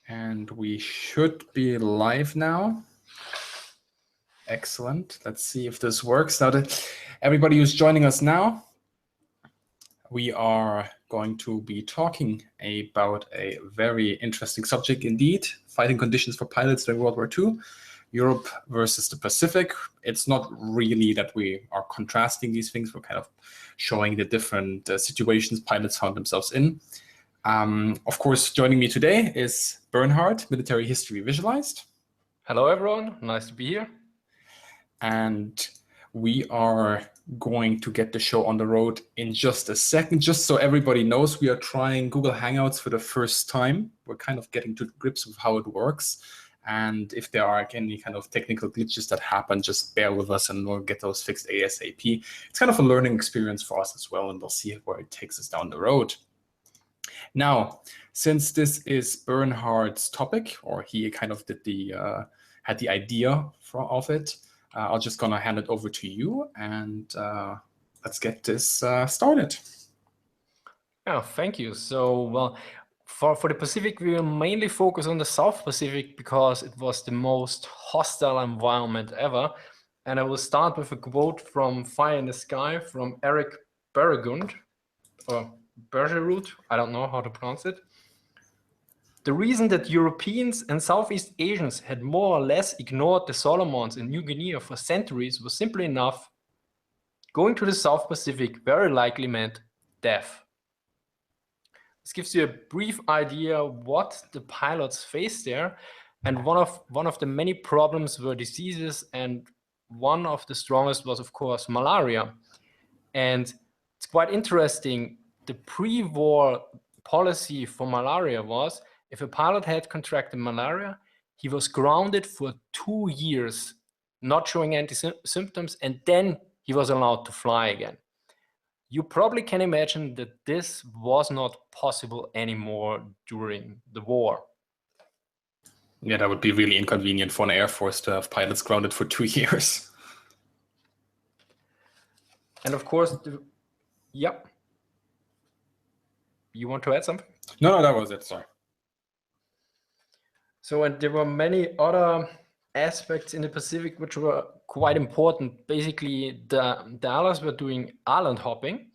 And we should be live now. Excellent. Let's see if this works. Now that everybody who's joining us now, we are going to be talking about a very interesting subject indeed, fighting conditions for pilots during World War II, Europe versus the Pacific. It's not really that we are contrasting these things. We're kind of showing the different situations pilots found themselves in. Of course, joining me today is Bernhard, Military History Visualized. Hello, everyone. Nice to be here. And we are going to get the show on the road in just a second. Just so everybody knows, we are trying Google Hangouts for the first time. We're kind of getting to grips with how it works. And if there are any kind of technical glitches that happen, just bear with us and we'll get those fixed ASAP. It's kind of a learning experience for us as well, and we'll see where it takes us down the road. Now, since this is Bernhard's topic, or he kind of did had the idea of it, I'm just gonna hand it over to you, and let's get this started. Yeah, thank you. So, well, for the Pacific, we will mainly focus on the South Pacific because it was the most hostile environment ever. And I will start with a quote from Fire in the Sky from Eric Bergerud, or Bergerud, I don't know how to pronounce it. The reason that Europeans and Southeast Asians had more or less ignored the Solomons and New Guinea for centuries was simply enough. Going to the South Pacific very likely meant death. This gives you a brief idea what the pilots faced there, and one of the many problems were diseases, and one of the strongest was, of course, malaria. And it's quite interesting. The pre-war policy for malaria was, if a pilot had contracted malaria, he was grounded for 2 years, not showing any symptoms, and then he was allowed to fly again. You probably can imagine that this was not possible anymore during the war. Yeah, that would be really inconvenient for an Air Force to have pilots grounded for 2 years. And of course, yep. You want to add something? No, that was it, sorry. So, and there were many other aspects in the Pacific which were quite important. Basically, the Allies were doing island hopping.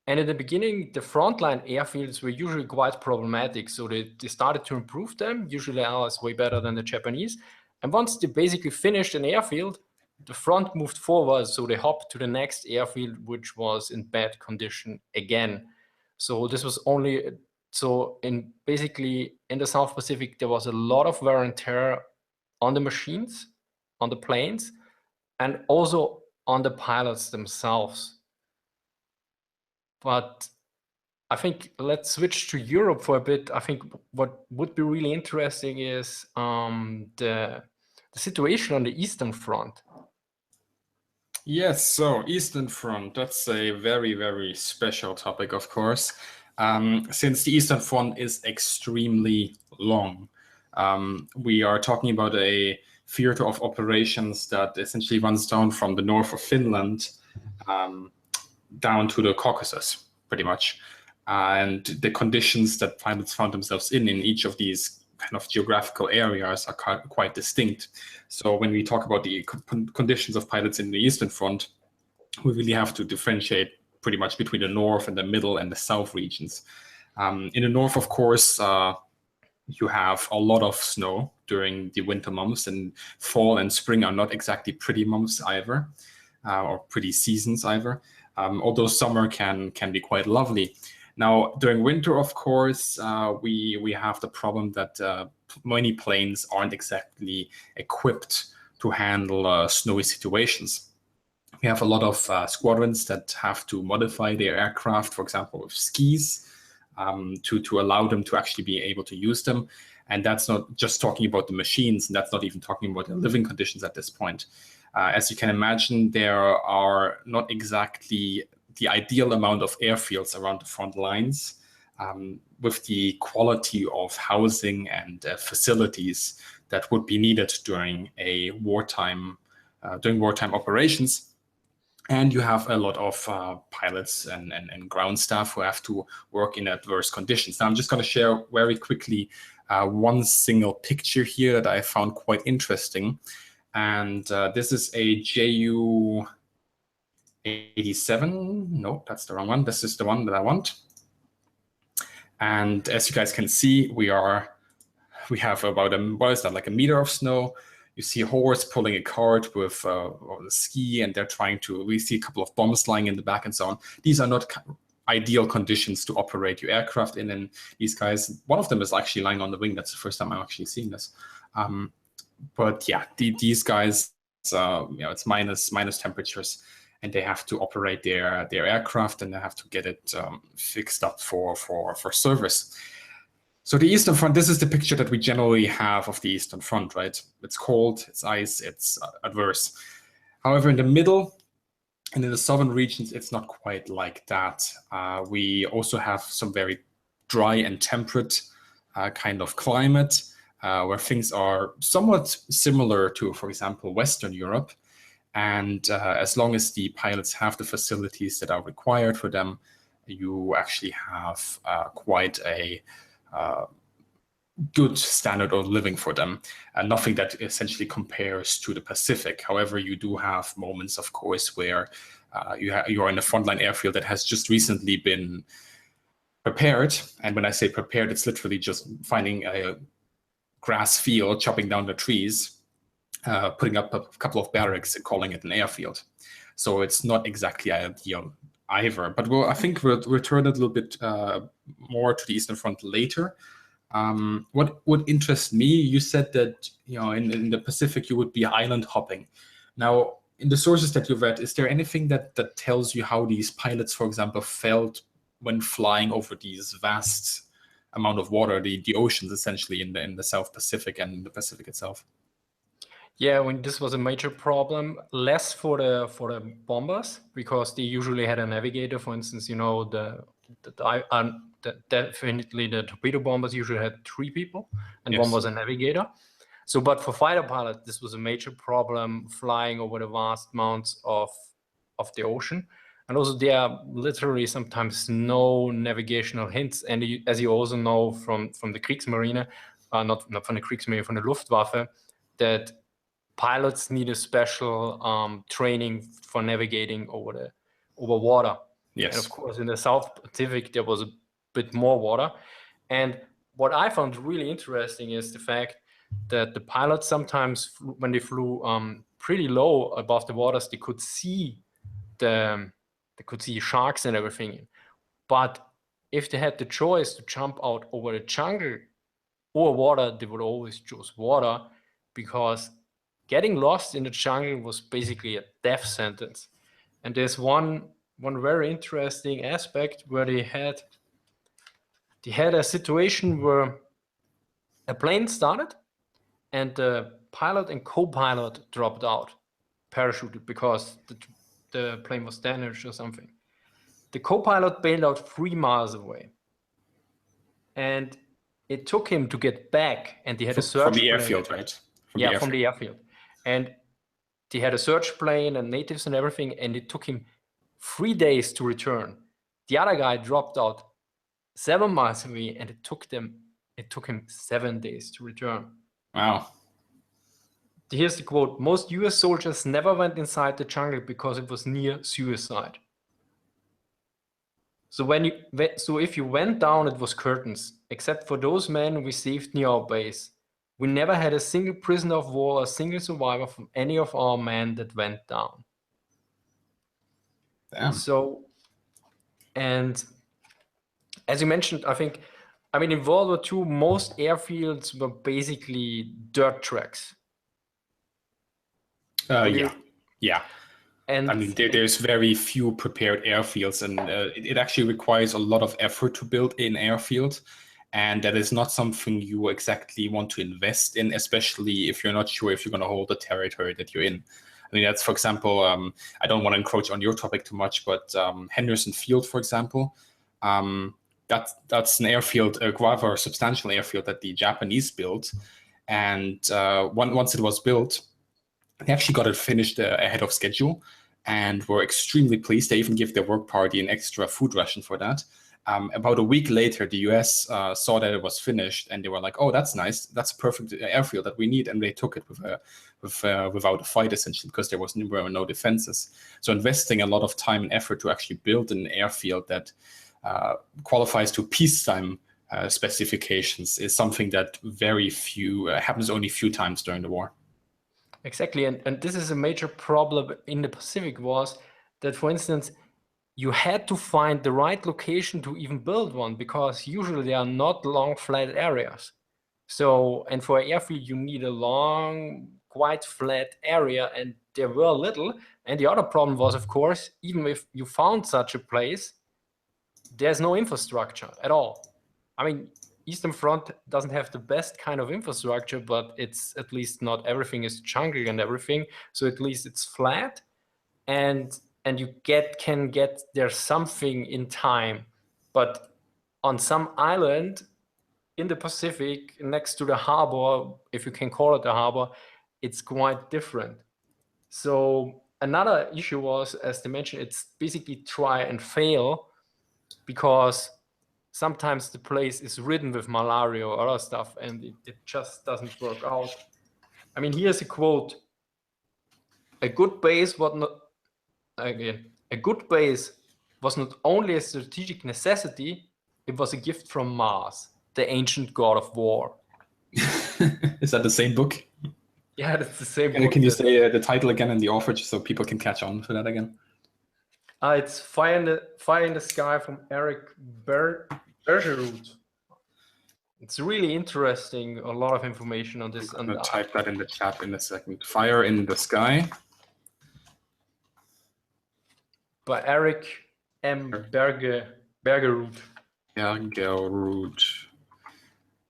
And in the beginning, the frontline airfields were usually quite problematic. So they started to improve them. Usually the Allies way better than the Japanese. And once they basically finished an airfield, the front moved forward. So they hopped to the next airfield, which was in bad condition again. So this was only... So basically in the South Pacific, there was a lot of wear and tear on the machines, on the planes, and also on the pilots themselves. But I think let's switch to Europe for a bit. I think what would be really interesting is the situation on the Eastern Front. Yes, so Eastern Front, that's a very, very special topic, of course. Since the Eastern Front is extremely long. We are talking about a theater of operations that essentially runs down from the north of Finland down to the Caucasus, pretty much. And the conditions that pilots found themselves in each of these kind of geographical areas are quite distinct. So when we talk about the conditions of pilots in the Eastern Front, we really have to differentiate pretty much between the north and the middle and the south regions. In the north, of course, you have a lot of snow during the winter months, and fall and spring are not exactly pretty months either, or pretty seasons either, although summer can be quite lovely. Now, during winter, of course, we have the problem that many planes aren't exactly equipped to handle snowy situations. We have a lot of squadrons that have to modify their aircraft, for example, with skis, to allow them to actually be able to use them. And that's not just talking about the machines, and that's not even talking about the living conditions at this point. As you can imagine, there are not exactly the ideal amount of airfields around the front lines with the quality of housing and facilities that would be needed during wartime operations. And you have a lot of pilots and ground staff who have to work in adverse conditions. Now, I'm just going to share very quickly one single picture here that I found quite interesting. And this is a Ju-87. No, that's the wrong one. This is the one that I want. And as you guys can see, we have about what is that, like a meter of snow. You see a horse pulling a cart with a ski, and we see a couple of bombs lying in the back and so on. These are not ideal conditions to operate your aircraft in. And these guys, one of them is actually lying on the wing. That's the first time I'm actually seeing this. But yeah, these guys, it's minus temperatures, and they have to operate their aircraft, and they have to get it fixed up for service. So the Eastern Front, this is the picture that we generally have of the Eastern Front, right? It's cold, it's ice, it's adverse. However, in the middle and in the southern regions, it's not quite like that. We also have some very dry and temperate kind of climate, where things are somewhat similar to, for example, Western Europe. And as long as the pilots have the facilities that are required for them, you actually have quite a good standard of living for them, and nothing that essentially compares to the Pacific. However, you do have moments, of course, where you are in a frontline airfield that has just recently been prepared. And when I say prepared, it's literally just finding a grass field, chopping down the trees, putting up a couple of barracks and calling it an airfield. So it's not exactly ideal either. But I think we'll return a little bit more to the Eastern Front later. What interests me, you said that in the Pacific you would be island hopping. Now, in the sources that you've read, is there anything that tells you how these pilots, for example, felt when flying over these vast amount of water, the oceans essentially in the South Pacific and the Pacific itself? Yeah, when this was a major problem, less for the bombers, because they usually had a navigator. For instance, definitely the torpedo bombers usually had 3 people, and Yes. one was a navigator. So, but for fighter pilots, this was a major problem, flying over the vast amounts of the ocean. And also there are literally sometimes no navigational hints. And as you also know from the Kriegsmarine, not from the Kriegsmarine, from the Luftwaffe, that pilots need a special training for navigating over water. Yes. And of course, in the South Pacific, there was a bit more water. And what I found really interesting is the fact that the pilots sometimes, when they flew pretty low above the waters, they could see sharks and everything. But if they had the choice to jump out over the jungle or water, they would always choose water, because getting lost in the jungle was basically a death sentence. And there's one very interesting aspect where they had a situation where a plane started and the pilot and co-pilot dropped out, parachuted, because the plane was damaged or something. The co-pilot bailed out 3 miles away, and it took him to get back, and they had a search from the plane. airfield, right? From the airfield. And they had a search plane and natives and everything, and it took him 3 days to return. The other guy dropped out 7 miles away, and it took him 7 days to return. Wow. Here's the quote: "Most US soldiers never went inside the jungle because it was near suicide." So if you went down, it was curtains, except for those men we saved near our base. We never had a single prisoner of war or a single survivor from any of our men that went down. Damn. So, and as you mentioned, in World War II, most airfields were basically dirt tracks. Yeah. And there's very few prepared airfields, and it actually requires a lot of effort to build an airfield. And that is not something you exactly want to invest in, especially if you're not sure if you're going to hold the territory that you're in. I mean, that's, for example, I don't want to encroach on your topic too much, but Henderson Field, for example, that's an airfield, a rather substantial airfield that the Japanese built. And once it was built, they actually got it finished ahead of schedule and were extremely pleased. They even give their work party an extra food ration for that. About a week later, the US saw that it was finished, and they were like, "Oh, that's nice. That's a perfect airfield that we need." And they took it without a fight, essentially, because there were no defenses. So investing a lot of time and effort to actually build an airfield that qualifies to peacetime specifications is something that very few happens only a few times during the war. Exactly, and this is a major problem in the Pacific was that, for instance, you had to find the right location to even build one, because usually they are not long flat areas. So, and for an airfield, you need a long, quite flat area, and there were little. And the other problem was, of course, even if you found such a place, there's no infrastructure at all. I mean, Eastern Front doesn't have the best kind of infrastructure, but it's at least not everything is jungle and everything. So at least it's flat, and you can get there something in time. But on some island in the Pacific next to the harbor, if you can call it a harbor, it's quite different. So another issue was, as they mentioned, it's basically try and fail, because sometimes the place is ridden with malaria or other stuff, and it just doesn't work out. I mean, here's a quote: "A good base was not a good base was not only a strategic necessity; it was a gift from Mars, the ancient god of war." Is that the same book? Yeah, that's the same Can, book. can you say the title again and the author, just so people can catch on for that again? It's Fire in the Sky from Eric Bergerud. It's really interesting. A lot of information on this. I'm going to type that in the chat in a second. Fire in the Sky. By Eric M. Bergerud. Bergerud.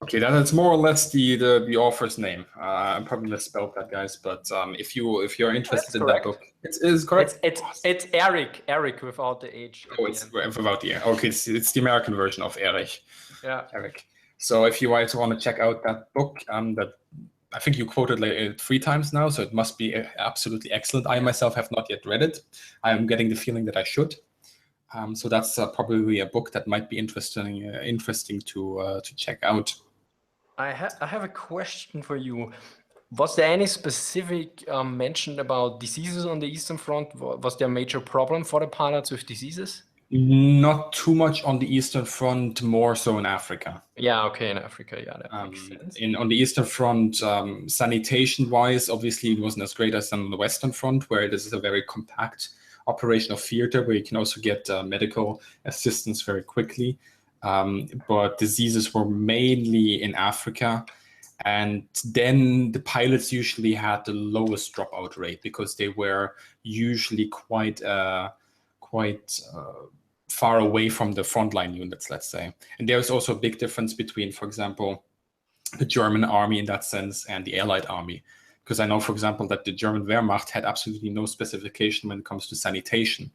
Okay, that's more or less the author's name. I probably misspelled that, guys. But if you're interested in that book, it is correct. It's Eric without the H. Oh, it's without the R. Okay, it's the American version of Erich. Yeah, Eric. So if you want to check out that book, that I think you quoted like 3 times now, so it must be absolutely excellent. I myself have not yet read it. I'm getting the feeling that I should. So that's probably a book that might be interesting to check out. I have a question for you. Was there any specific mention about diseases on the Eastern Front? Was there a major problem for the pilots with diseases? Not too much on the Eastern Front, more so in Africa. Yeah, okay, in Africa, yeah, that makes sense. On the Eastern Front, sanitation-wise, obviously it wasn't as great as on the Western Front, where this is a very compact operational theater where you can also get medical assistance very quickly. But diseases were mainly in Africa. And then the pilots usually had the lowest dropout rate, because they were usually quite far away from the frontline units, let's say. And there's also a big difference between, for example, the German army in that sense and the Allied army. Because I know, for example, that the German Wehrmacht had absolutely no specification when it comes to sanitation.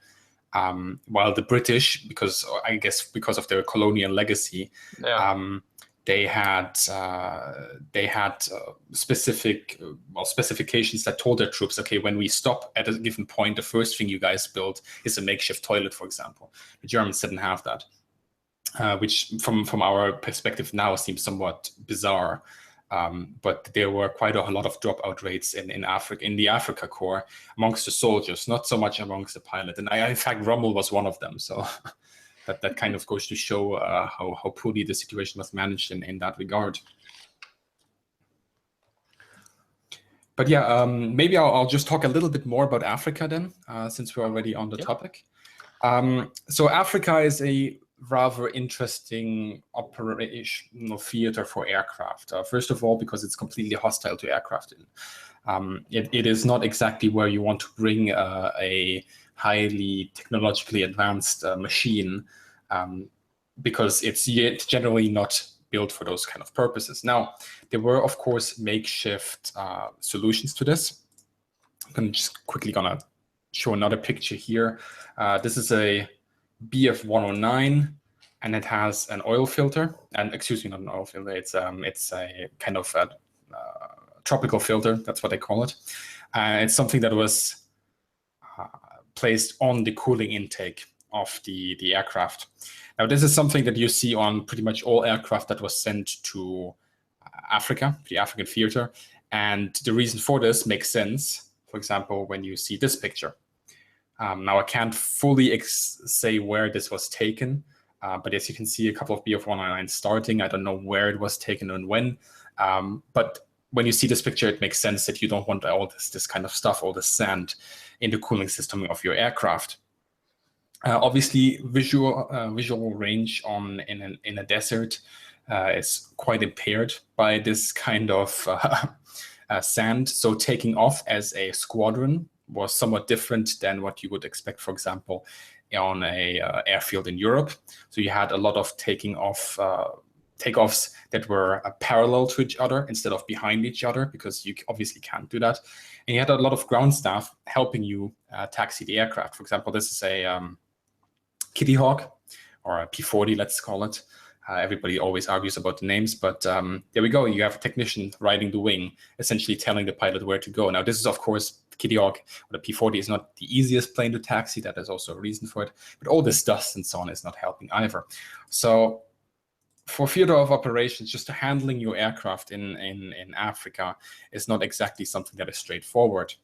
While the British, because I guess because of their colonial legacy, they had specific specifications that told their troops, okay, when we stop at a given point, the first thing you guys build is a makeshift toilet, for example. The Germans didn't have that, which from our perspective now seems somewhat bizarre. But there were quite a lot of dropout rates in Africa, in the Africa Corps, amongst the soldiers, not so much amongst the pilot. And in fact, Rommel was one of them. So that kind of goes to show how poorly the situation was managed in that regard. But yeah, maybe I'll just talk a little bit more about Africa then, since we're already on the topic. So Africa is a rather interesting operational theater for aircraft. First of all, because it's completely hostile to aircraft. It is not exactly where you want to bring a highly technologically advanced machine, because it's generally not built for those kind of purposes. Now, there were, of course, makeshift solutions to this. I'm just quickly gonna show another picture here. This is a BF-109, and it has an oil filter. And excuse me, not an oil filter. It's a kind of a tropical filter. That's what they call it. It's something that was placed on the cooling intake of the aircraft. Now, this is something that you see on pretty much all aircraft that was sent to Africa, the African theater. And the reason for this makes sense, for example, when you see this picture. Now, I can't fully say where this was taken, but as you can see, a couple of BF-109 starting. I don't know where it was taken and when, but when you see this picture, it makes sense that you don't want all this kind of stuff, all this sand in the cooling system of your aircraft. Obviously, visual range in a desert is quite impaired by this kind of sand. So taking off as a squadron was somewhat different than what you would expect, for example, on a airfield in Europe. So you had a lot of takeoffs that were parallel to each other instead of behind each other, because you obviously can't do that. And you had a lot of ground staff helping you taxi the aircraft. For example, this is a Kitty Hawk, or a P-40, let's call it. Everybody always argues about the names, but there we go. You have a technician riding the wing, essentially telling the pilot where to go. Now, this is, of course, Kitty Hawk, or the P-40 is not the easiest plane to taxi. That is also a reason for it. But all this dust and so on is not helping either. So for theater of operations, just handling your aircraft in Africa is not exactly something that is straightforward.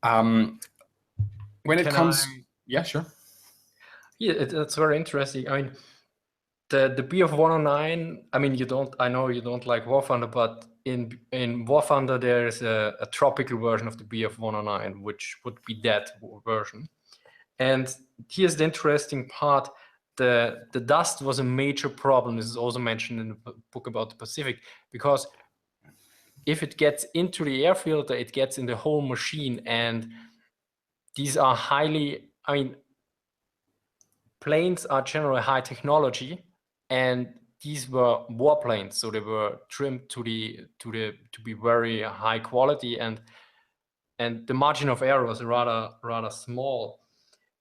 When it comes... Yeah, sure. Yeah, it's very interesting. I mean, the BF-109, I mean, I know you don't like War Thunder, but in War Thunder, there is a tropical version of the BF-109, which would be that version. And here's the interesting part. The dust was a major problem. This is also mentioned in the book about the Pacific, because if it gets into the air filter, it gets in the whole machine. And these are planes are generally high technology, and these were warplanes, so they were trimmed to be very high quality, and the margin of error was rather small.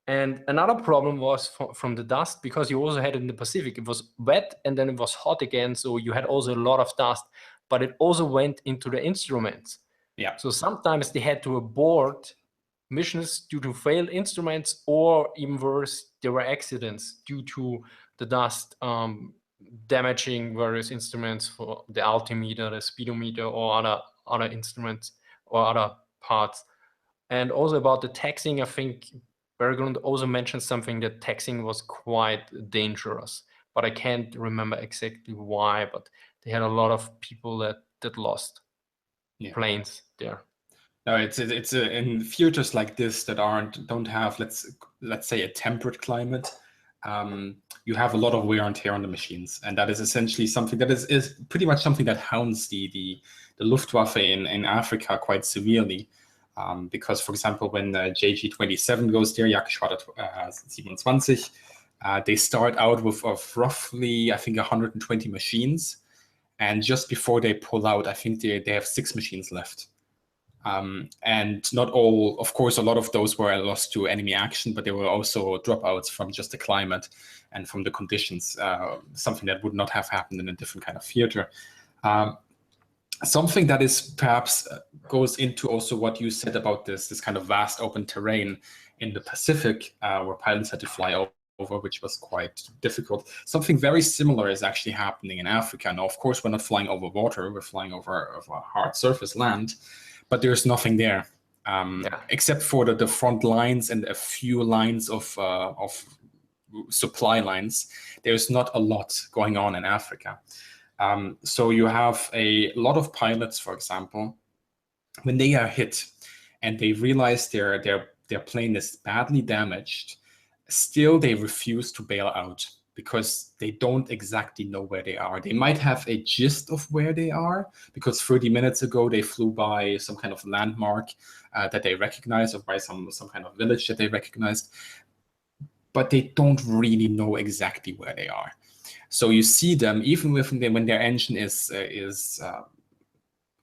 And another problem was from the dust, because you also had it in the Pacific. It was wet and then it was hot again, so you had also a lot of dust, but it also went into the instruments. Yeah. So sometimes they had to abort missions due to failed instruments, or even worse, there were accidents due to the dust damaging various instruments for the altimeter, the speedometer, or other instruments or other parts. And also about the taxiing, I think Bergerud also mentioned something, that taxiing was quite dangerous, but I can't remember exactly why, but they had a lot of people that lost planes there. No, it's in theaters like this that don't have, let's say, a temperate climate. You have a lot of wear and tear on the machines, and that is essentially something that is pretty much something that hounds the Luftwaffe in Africa quite severely. Because, for example, when JG-27 goes there, Jagdgeschwader 27, they start out with roughly, I think, 120 machines, and just before they pull out, I think they have 6 machines left. And not all, of course, a lot of those were lost to enemy action, but there were also dropouts from just the climate and from the conditions, something that would not have happened in a different kind of theater. Something that is perhaps goes into also what you said about this kind of vast open terrain in the Pacific, where pilots had to fly over, which was quite difficult. Something very similar is actually happening in Africa. Now, of course, we're not flying over water, we're flying over a hard surface land, but there's nothing there, except for the front lines and a few lines of supply lines. There's not a lot going on in Africa. So you have a lot of pilots, for example, when they are hit and they realize their plane is badly damaged, still they refuse to bail out because they don't exactly know where they are. They might have a gist of where they are because 30 minutes ago they flew by some kind of landmark that they recognize, or by some kind of village that they recognized, but they don't really know exactly where they are. So you see them, even when their engine is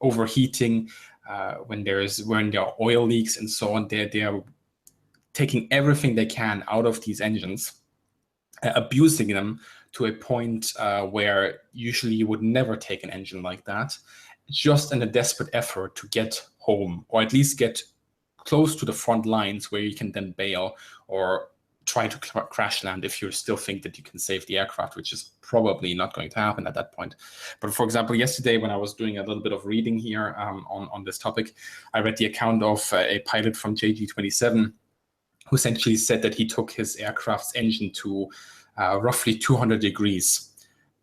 overheating, when there are oil leaks and so on, they're taking everything they can out of these engines, abusing them to a point where usually you would never take an engine like that, just in a desperate effort to get home, or at least get close to the front lines where you can then bail or try to crash land if you still think that you can save the aircraft, which is probably not going to happen at that point. But for example, yesterday when I was doing a little bit of reading here on this topic, I read the account of a pilot from JG27 who essentially said that he took his aircraft's engine to roughly 200 degrees,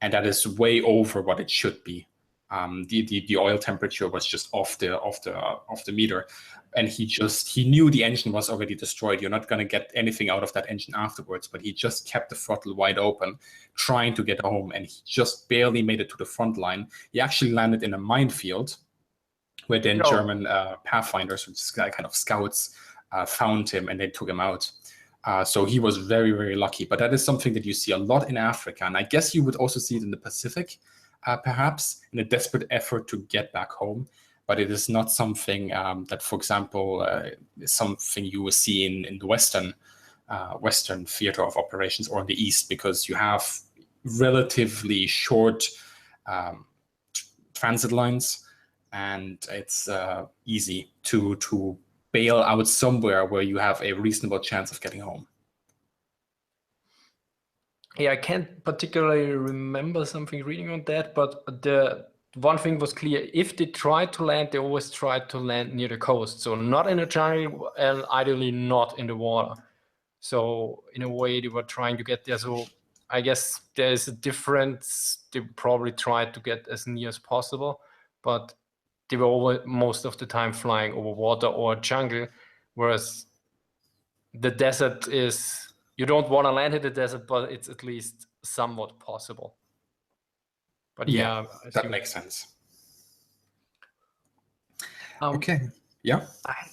and that is way over what it should be. The oil temperature was just off the meter, and he knew the engine was already destroyed. You're not going to get anything out of that engine afterwards, but he just kept the throttle wide open, trying to get home, and he just barely made it to the front line. He actually landed in a minefield, where then German pathfinders, which is kind of scouts, found him and they took him out. So he was very, very lucky. But that is something that you see a lot in Africa, and I guess you would also see it in the Pacific. Perhaps in a desperate effort to get back home, but it is not something that, for example, is something you will see in the Western theater of operations or in the East, because you have relatively short transit lines, and it's easy to bail out somewhere where you have a reasonable chance of getting home. Yeah, I can't particularly remember something reading on that, but the one thing was clear. If they tried to land, they always tried to land near the coast. So not in the jungle, and ideally not in the water. So in a way, they were trying to get there. So I guess there's a difference. They probably tried to get as near as possible, but they were always, most of the time, flying over water or jungle, whereas the desert is... You don't want to land in the desert, but it's at least somewhat possible. But yeah, that makes sense. Okay. Yeah.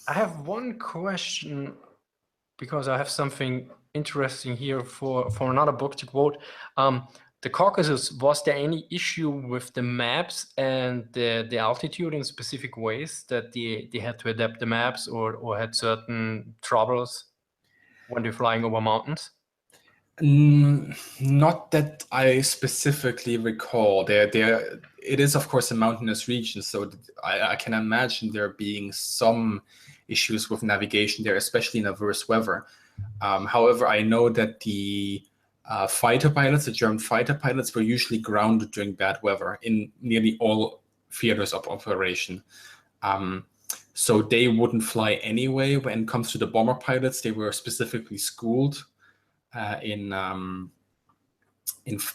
I have one question, because I have something interesting here for another book to quote. The Caucasus, was there any issue with the maps and the altitude in specific ways that they had to adapt the maps or had certain troubles when they're flying over mountains? Not that I specifically recall. It is, of course, a mountainous region, so I can imagine there being some issues with navigation there, especially in adverse weather. However, I know that the the German fighter pilots, were usually grounded during bad weather in nearly all theaters of operation. So they wouldn't fly anyway. When it comes to the bomber pilots, they were specifically schooled in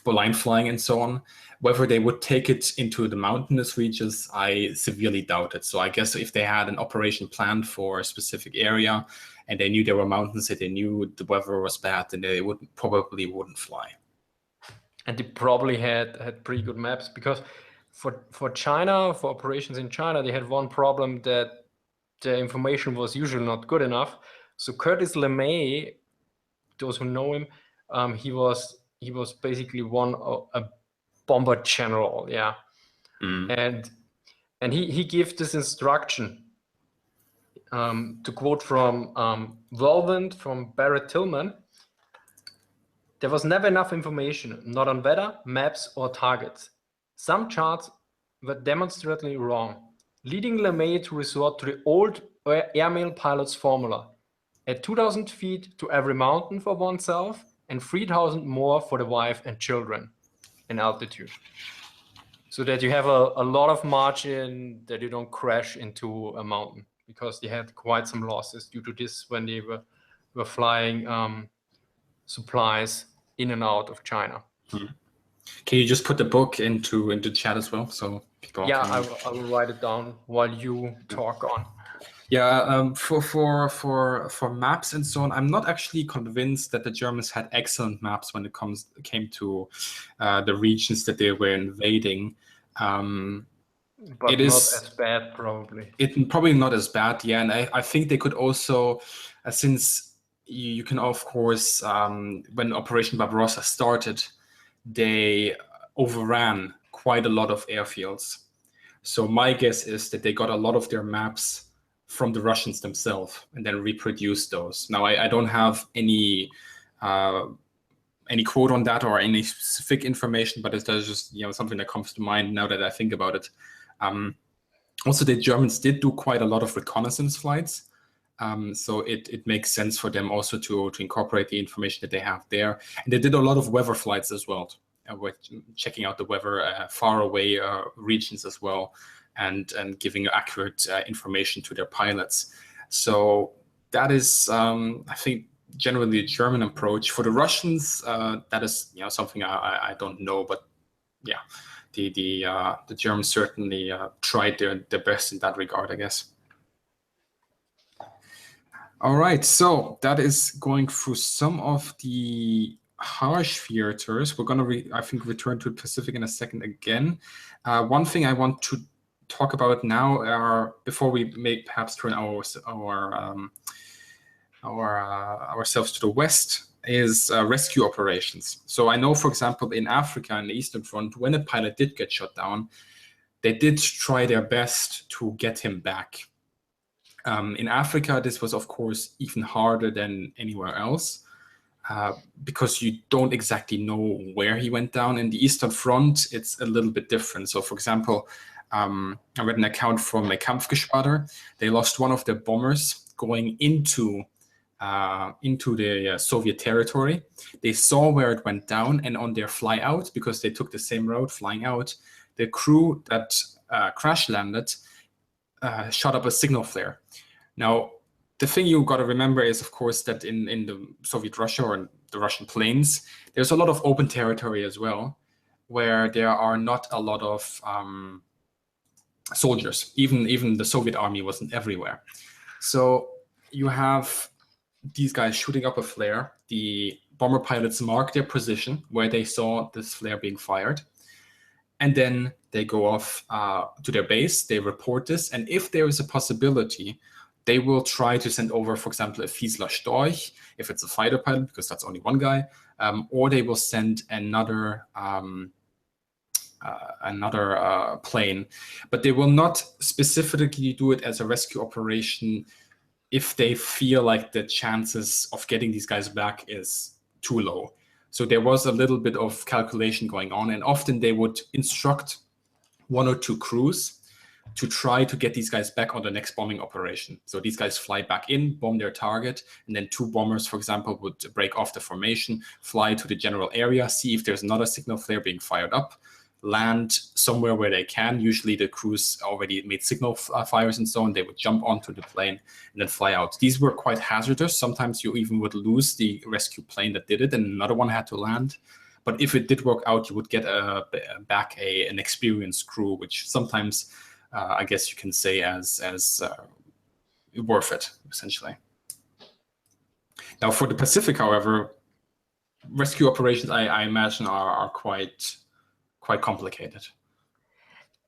line flying and so on. Whether they would take it into the mountainous regions, I severely doubt it. So I guess if they had an operation planned for a specific area and they knew there were mountains, that they knew the weather was bad, then they probably wouldn't fly. And they probably had pretty good maps, because for China, for operations in China, they had one problem, that the information was usually not good enough. So Curtis LeMay, those who know him, he was basically a bomber general, yeah. And he gave this instruction, to quote from Whirlwind, from Barrett Tillman: "There was never enough information, not on weather, maps, or targets. Some charts were demonstrably wrong, leading LeMay to resort to the old airmail pilot's formula: at 2,000 feet to every mountain for oneself, and 3,000 more for the wife and children in altitude." So that you have a lot of margin, that you don't crash into a mountain, because they had quite some losses due to this when they were flying supplies in and out of China. Can you just put the book into chat as well, so people? Yeah, I will write it down while you talk on. Yeah, for maps and so on, I'm not actually convinced that the Germans had excellent maps when it came to the regions that they were invading. But it is not as bad, probably. Probably not as bad, yeah. And I think they could also, since you can, of course, when Operation Barbarossa started, they overran quite a lot of airfields. So my guess is that they got a lot of their maps from the Russians themselves and then reproduced those. Now, I don't have any quote on that or any specific information, but it's just something that comes to mind now that I think about it. Also, the Germans did do quite a lot of reconnaissance flights So it makes sense for them also to incorporate the information that they have there. And they did a lot of weather flights as well, with checking out the weather far away regions as well, and giving accurate information to their pilots. So that is, I think, generally the German approach. For the Russians, that is something I don't know, but yeah, the Germans certainly tried their best in that regard, I guess. All right, so that is going through some of the harsh theaters. We're going to, I think, return to the Pacific in a second again. One thing I want to talk about now, before we may perhaps turn ourselves to the west, is rescue operations. So I know, for example, in Africa, in the Eastern Front, when a pilot did get shot down, they did try their best to get him back. In Africa, this was, of course, even harder than anywhere else, because you don't exactly know where he went down. In the Eastern Front, it's a little bit different. So, for example, I read an account from a Kampfgeschwader. They lost one of their bombers going into the Soviet territory. They saw where it went down, and on their fly out, because they took the same route flying out, the crew that crash landed shot up a signal flare. Now, the thing you got to remember is, of course, that in the Soviet Russia or in the Russian plains, there's a lot of open territory as well, where there are not a lot of soldiers. Even the Soviet army wasn't everywhere. So you have these guys shooting up a flare. The bomber pilots mark their position where they saw this flare being fired. And then they go off to their base, they report this, and if there is a possibility, they will try to send over, for example, a Fiesler Storch, if it's a fighter pilot, because that's only one guy, or they will send another plane. But they will not specifically do it as a rescue operation if they feel like the chances of getting these guys back is too low. So there was a little bit of calculation going on, and often they would instruct one or two crews to try to get these guys back on the next bombing operation. So these guys fly back in, bomb their target, and then two bombers, for example, would break off the formation, fly to the general area, see if there's another signal flare being fired up, land somewhere where they can. Usually the crews already made signal fires and so on. They would jump onto the plane and then fly out. These were quite hazardous. Sometimes you even would lose the rescue plane that did it and another one had to land. But if it did work out, you would get back an experienced crew, which sometimes I guess you can say as worth it, essentially. Now for the Pacific, however, rescue operations, I imagine, are quite complicated.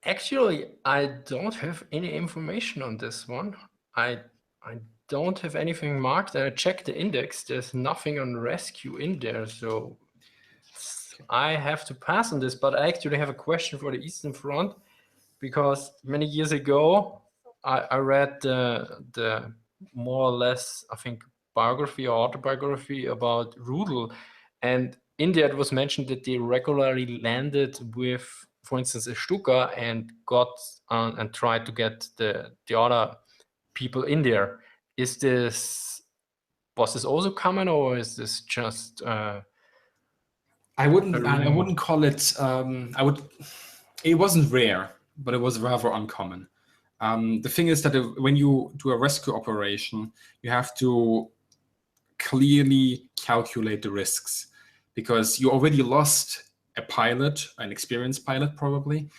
Actually, I don't have any information on this one. I don't have anything marked. I checked the index. There's nothing on rescue in there, so I have to pass on this. But I actually have a question for the Eastern Front, because many years ago I read the more or less, I think, biography or autobiography about Rudel, and in there it was mentioned that they regularly landed with, for instance, a Stuka and got and tried to get the other people in there. Was this also common, or is this just? I wouldn't call it. It wasn't rare, but it was rather uncommon. The thing is that when you do a rescue operation, you have to clearly calculate the risks, because you already lost a pilot, an experienced pilot probably,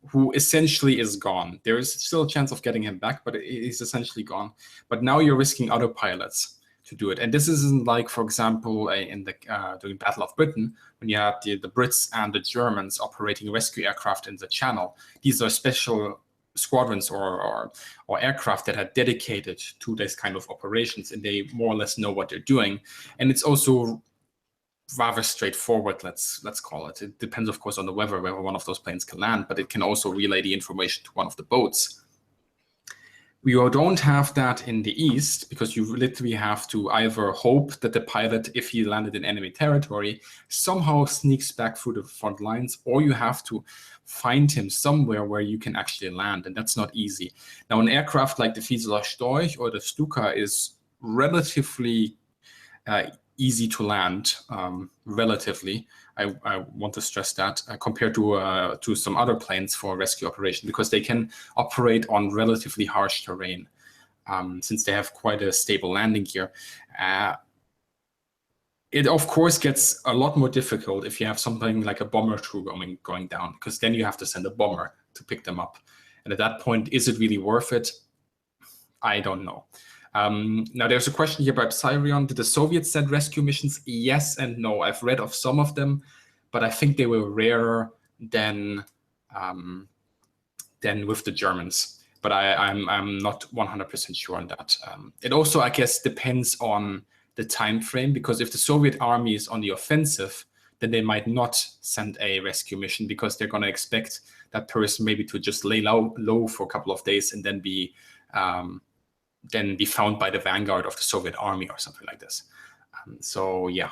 who essentially is gone. There is still a chance of getting him back, but he's essentially gone. But now you're risking other pilots to do it. And this isn't like, for example, during Battle of Britain, when you had the Brits and the Germans operating rescue aircraft in the Channel. These are special squadrons or aircraft that are dedicated to this kind of operations, and they more or less know what they're doing. And it's also rather straightforward, let's call it. It depends, of course, on the weather, whether one of those planes can land, but it can also relay the information to one of the boats. We don't have that in the East because you literally have to either hope that the pilot, if he landed in enemy territory, somehow sneaks back through the front lines, or you have to find him somewhere where you can actually land, and that's not easy. Now, an aircraft like the Vieseler Storch or the Stuka is relatively easy to land, relatively. I want to stress that compared to some other planes for rescue operation, because they can operate on relatively harsh terrain, since they have quite a stable landing gear. It of course gets a lot more difficult if you have something like a bomber crew going down, because then you have to send a bomber to pick them up. And at that point, is it really worth it? I don't know. Now, there's a question here about Sirion. Did the Soviets send rescue missions? Yes and no. I've read of some of them, but I think they were rarer than with the Germans. But I'm not 100% sure on that. It also, I guess, depends on the time frame, because if the Soviet army is on the offensive, then they might not send a rescue mission, because they're going to expect that person maybe to just lay low for a couple of days and then be found by the vanguard of the Soviet army or something like this. So yeah.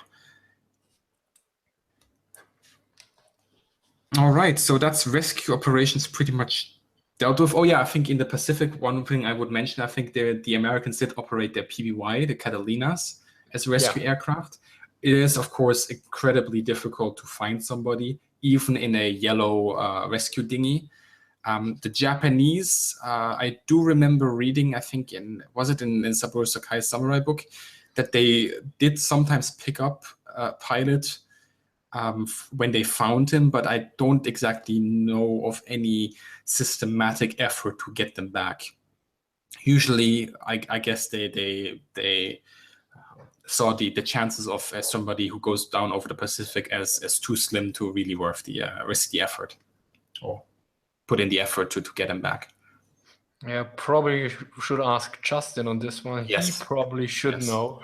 All right, so that's rescue operations pretty much dealt with. Oh yeah, I think in the Pacific, one thing I would mention, I think the Americans did operate their PBY, the Catalinas, as rescue aircraft. It is, of course, incredibly difficult to find somebody, even in a yellow rescue dinghy. The Japanese, I do remember reading, I think was it in Saburo Sakai's samurai book, that they did sometimes pick up a pilot when they found him, but I don't exactly know of any systematic effort to get them back. Usually, I guess they saw the chances of somebody who goes down over the Pacific as too slim to really worth the risk the effort, or put in the effort to get him back. Yeah, probably should ask Justin on this one. Yes. He probably should know.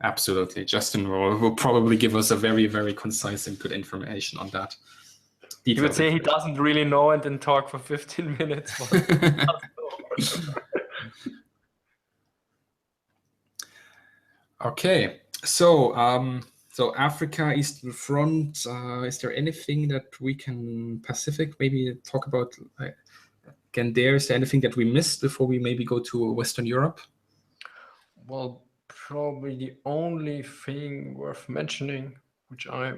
Absolutely. Justin will probably give us a very, very concise and good information on that. He would say he doesn't really know and then talk for 15 minutes. Okay, so Africa, Eastern Front. Is there anything that we can Pacific maybe talk about again? Is there anything that we missed before we maybe go to Western Europe? Well, probably the only thing worth mentioning, which I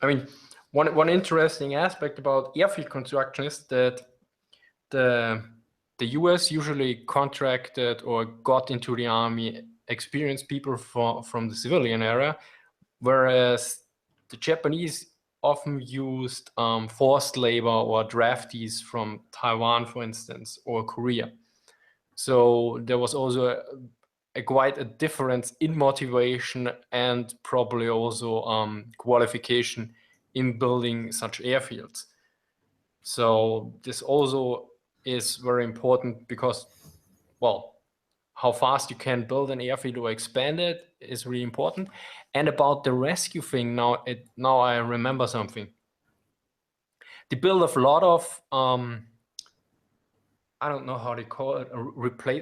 mean, one interesting aspect about airfield construction is that the US usually contracted or got into the army experienced people from the civilian area, whereas the Japanese often used forced labor or draftees from Taiwan, for instance, or Korea. So there was also quite a difference in motivation and probably also qualification in building such airfields. So this also is very important because, well, how fast you can build an airfield or expand it is really important. And about the rescue thing, now I remember something. They build a lot of I don't know how they call it,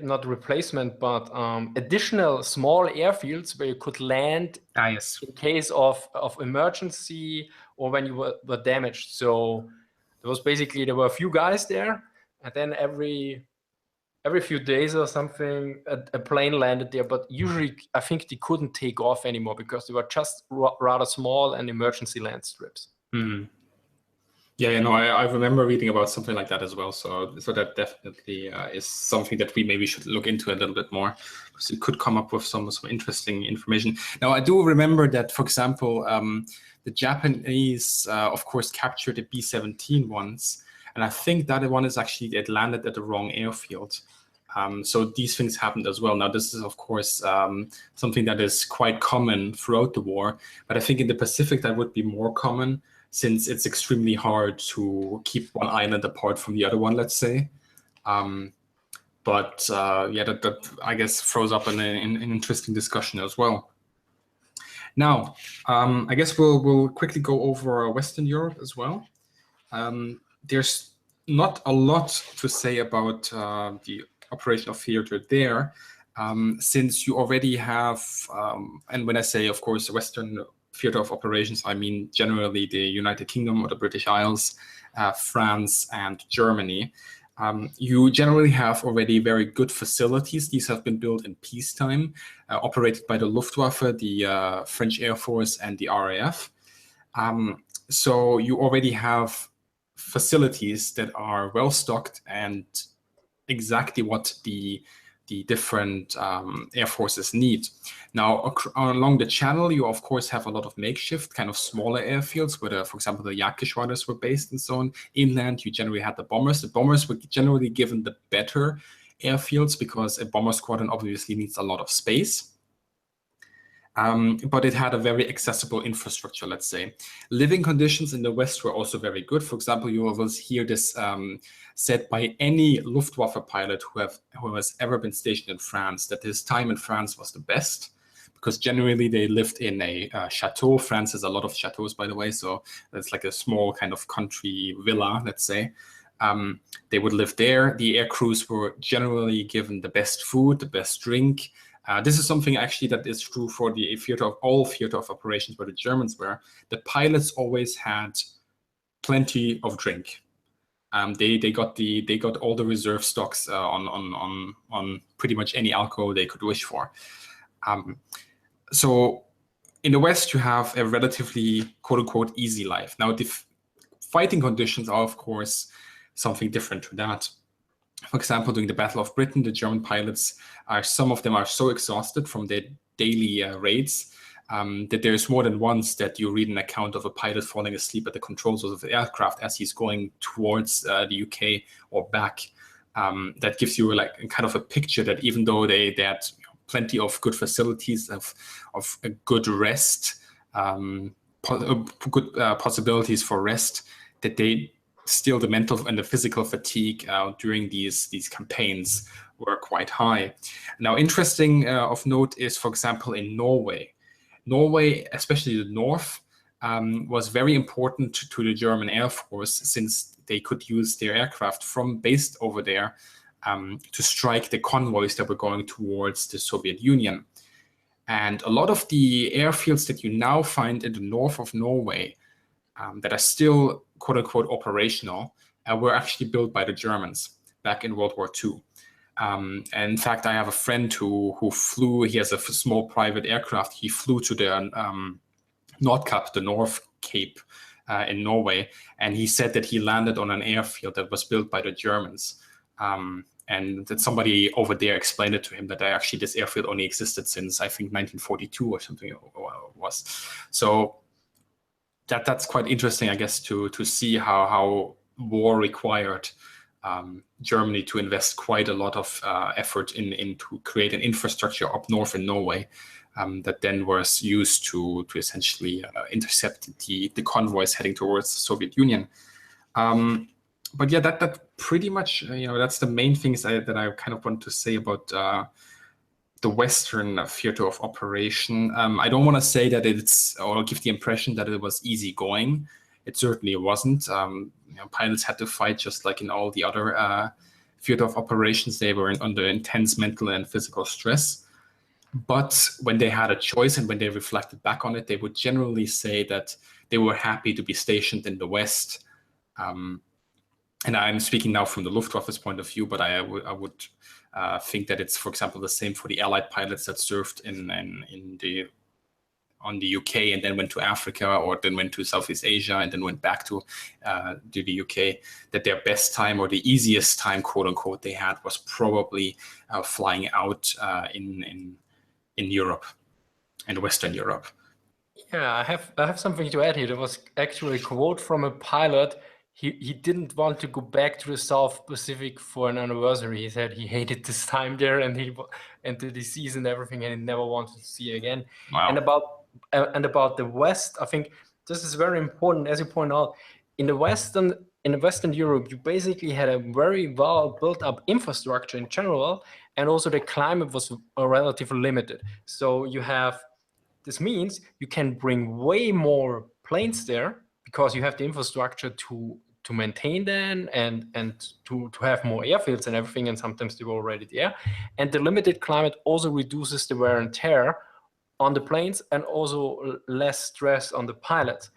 not replacement, but additional small airfields where you could land in case of emergency or when you were damaged. So there were a few guys there, and then every few days or something, a plane landed there. But usually, I think they couldn't take off anymore because they were just rather small and emergency land strips. Mm-hmm. Yeah, I remember reading about something like that as well. So that definitely is something that we maybe should look into a little bit more, because it could come up with some interesting information. Now, I do remember that, for example, the Japanese, of course, captured the B-17 once, and I think that one is actually, it landed at the wrong airfield. So these things happened as well. Now, this is, of course, something that is quite common throughout the war, but I think in the Pacific that would be more common, since it's extremely hard to keep one island apart from the other one, let's say. But yeah, that I guess throws up an interesting discussion as well. Now, I guess we'll quickly go over Western Europe as well. There's not a lot to say about the operational theater there, since you already have, and when I say, of course, Western theater of operations, I mean generally the United Kingdom or the British Isles, France, and Germany. You generally have already very good facilities. These have been built in peacetime, operated by the Luftwaffe, the French Air Force, and the RAF. So you already have facilities that are well stocked and exactly what the different air forces need. Now, along the channel, you of course have a lot of makeshift, kind of smaller airfields where, for example, the Jagdgeschwaders were based and so on. Inland, you generally had the bombers. The bombers were generally given the better airfields because a bomber squadron obviously needs a lot of space. But it had a very accessible infrastructure, let's say. Living conditions in the West were also very good. For example, you will hear this said by any Luftwaffe pilot who has ever been stationed in France, that his time in France was the best, because generally they lived in a chateau. France has a lot of chateaus, by the way, so it's like a small kind of country villa, let's say. They would live there. The air crews were generally given the best food, the best drink. This is something actually that is true for the all theater of operations where the Germans were. The pilots always had plenty of drink. They got all the reserve stocks on pretty much any alcohol they could wish for. So in the West, you have a relatively quote unquote easy life. Now the fighting conditions are of course something different to that. For example, during the Battle of Britain, the German pilots some of them are so exhausted from their daily raids that there's more than once that you read an account of a pilot falling asleep at the controls of the aircraft as he's going towards the UK or back. That gives you like kind of a picture that even though they had plenty of good facilities of a good rest, good possibilities for rest, that they still the mental and the physical fatigue during these campaigns were quite high. Now, interesting of note is, for example, in Norway. Norway, especially the north, was very important to the German Air Force since they could use their aircraft based over there to strike the convoys that were going towards the Soviet Union. And a lot of the airfields that you now find in the north of Norway that are still quote unquote operational were actually built by the Germans back in World War II. And in fact, I have a friend who flew, he has a small private aircraft. He flew to the Nordkapp, the North Cape in Norway. And he said that he landed on an airfield that was built by the Germans. And that somebody over there explained it to him that actually this airfield only existed since, I think, 1942 or something it was. So that's quite interesting, I guess, to see how war required Germany to invest quite a lot of effort in to create an infrastructure up north in Norway that then was used to essentially intercept the convoys heading towards the Soviet Union. But yeah, that pretty much that's the main things that I kind of want to say about the Western theater of operation. I don't want to say that or give the impression that it was easygoing. It certainly wasn't. Pilots had to fight just like in all the other theater of operations. They were under intense mental and physical stress. But when they had a choice and when they reflected back on it, they would generally say that they were happy to be stationed in the West. And I'm speaking now from the Luftwaffe's point of view, but I would think that it's, for example, the same for the Allied pilots that served on the UK and then went to Africa or then went to Southeast Asia and then went back to the UK, that their best time or the easiest time, quote unquote, they had was probably flying out in Europe and Western Europe. Yeah, I have something to add here. There was actually a quote from a pilot. He didn't want to go back to the South Pacific for an anniversary. He said he hated this time there and the disease and everything, and he never wanted to see it again. Wow. And about the West, I think this is very important, as you point out. In Western Europe, you basically had a very well built up infrastructure in general, and also the climate was relatively limited. So this means you can bring way more planes there because you have the infrastructure to maintain them and to have more airfields and everything, and sometimes they were already there. And the limited climate also reduces the wear and tear on the planes and also less stress on the pilots.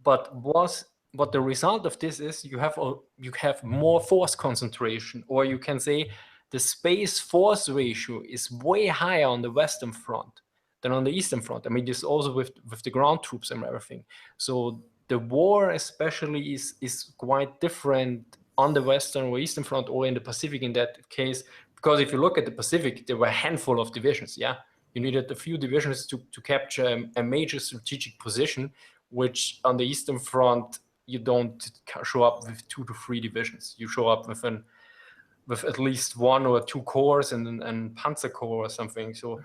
But what the result of this is, you have more force concentration, or you can say the space force ratio is way higher on the Western Front than on the Eastern Front. I mean, this also with the ground troops and everything. So the war especially is quite different on the Western or Eastern Front or in the Pacific in that case, because if you look at the Pacific, there were a handful of divisions. Yeah, you needed a few divisions to capture a major strategic position, which on the Eastern Front you don't show up with 2 to 3 divisions. You show up with at least 1 or 2 corps and Panzer Corps or something. So,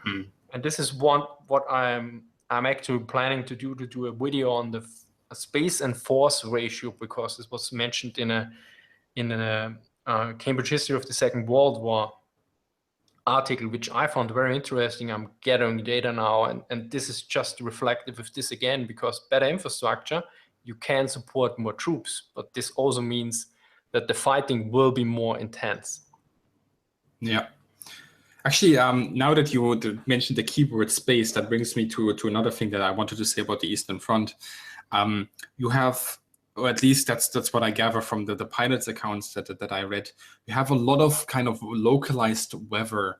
and this is what I'm actually planning to do a video on the space and force ratio, because this was mentioned in a Cambridge History of the Second World War article, which I found very interesting. I'm gathering data now, and this is just reflective of this again, because better infrastructure, you can support more troops, but this also means that the fighting will be more intense. Yeah. Actually, now that you mentioned the keyword space, that brings me to another thing that I wanted to say about the Eastern Front. You have, or at least that's what I gather from the pilots' accounts that I read. You have a lot of kind of localized weather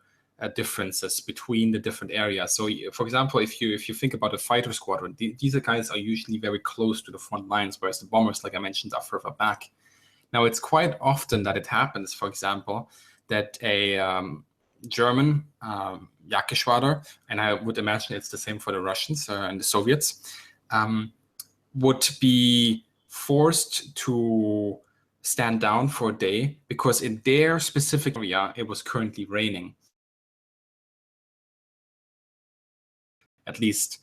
differences between the different areas. So, for example, if you think about a fighter squadron, these guys are usually very close to the front lines, whereas the bombers, like I mentioned, are further back. Now, it's quite often that it happens, for example, that a German Jagdgeschwader, and I would imagine it's the same for the Russians and the Soviets, would be forced to stand down for a day because in their specific area it was currently raining. At least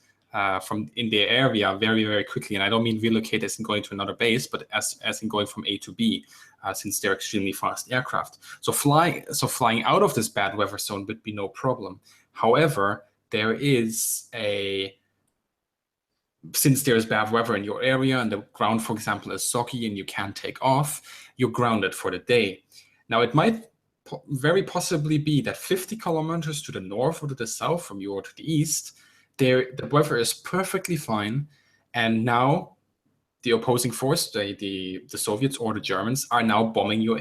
from in their area very, very quickly. And I don't mean relocate as in going to another base, but as in going from A to B, since they're extremely fast aircraft. So flying out of this bad weather zone would be no problem. However, since there's bad weather in your area and the ground, for example, is soggy and you can't take off, you're grounded for the day. Now, it might very possibly be that 50 kilometers to the north or to the south from you or to the east, the weather is perfectly fine, and now the opposing force, the Soviets or the Germans, are now bombing your